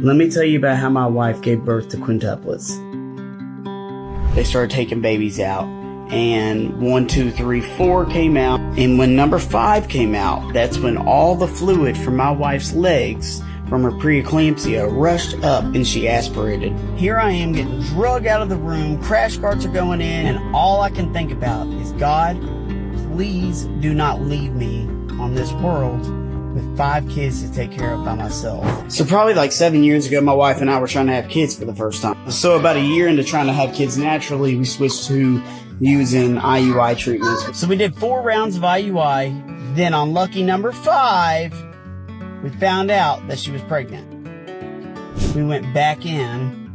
Let me tell you about how my wife gave birth to quintuplets. They started taking babies out, and 1, 2, 3, 4 came out, and when number 5 came out, that's when all the fluid from my wife's legs from her preeclampsia rushed up and she aspirated. Here I am getting drugged out of the room, crash carts are going in, and all I can think about is, God, please do not leave me on this world with 5 kids to take care of by myself. So probably like 7 years ago, my wife and I were trying to have kids for the first time. So about a year into trying to have kids naturally, we switched to using IUI treatments. So we did 4 rounds of IUI. Then on lucky number 5, we found out that she was pregnant. We went back in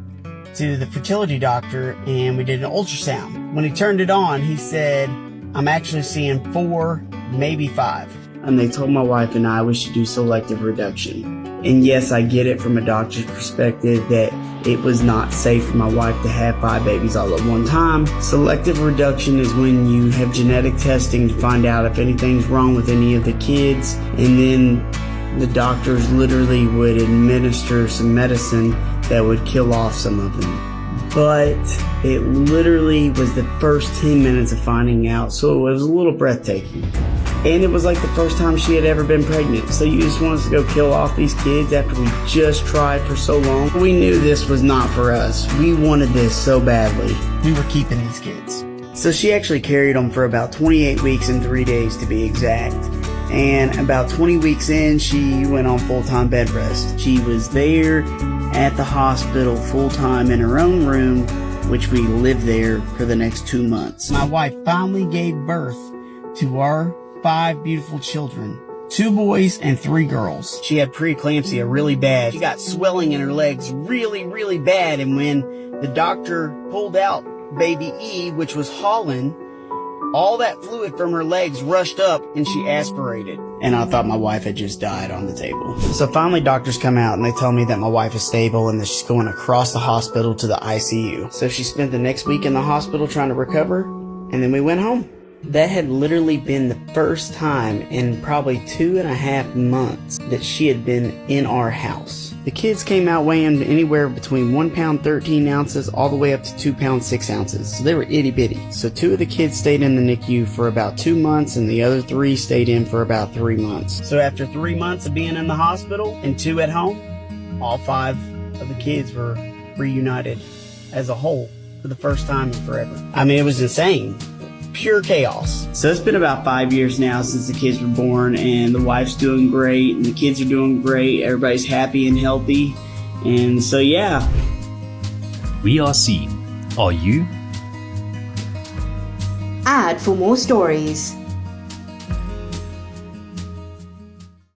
to the fertility doctor and we did an ultrasound. When he turned it on, he said, I'm actually seeing 4, maybe 5. And they told my wife and I we should do selective reduction. And yes, I get it from a doctor's perspective that it was not safe for my wife to have 5 babies all at one time. Selective reduction is when you have genetic testing to find out if anything's wrong with any of the kids, and then the doctors literally would administer some medicine that would kill off some of them. But it literally was the first 10 minutes of finding out, so it was a little breathtaking. And it was like the first time she had ever been pregnant. So you just want us to go kill off these kids after we just tried for so long? We knew this was not for us. We wanted this so badly. We were keeping these kids. So she actually carried them for about 28 weeks and 3 days to be exact. And about 20 weeks in, she went on full-time bed rest. She was there at the hospital full-time in her own room, which we lived there for the next 2 months. My wife finally gave birth to our 5 beautiful children, 2 boys and 3 girls. She had preeclampsia really bad. She got swelling in her legs really, really bad. And when the doctor pulled out baby E, which was Holland, all that fluid from her legs rushed up and she aspirated. And I thought my wife had just died on the table. So finally doctors come out and they tell me that my wife is stable and that she's going across the hospital to the ICU. So she spent the next week in the hospital trying to recover, and then we went home. That had literally been the first time in probably 2.5 months that she had been in our house. The kids came out weighing anywhere between 1 pound 13 ounces all the way up to 2 pounds 6 ounces. So they were itty bitty. So 2 of the kids stayed in the NICU for about 2 months and the other 3 stayed in for about 3 months. So after 3 months of being in the hospital and 2 at home, all 5 of the kids were reunited as a whole for the first time in forever. I mean, it was insane. Pure chaos. So it's been about 5 years now since the kids were born, and the wife's doing great and the kids are doing great. Everybody's happy and healthy. And so yeah. We are seen. Are you? Add for more stories.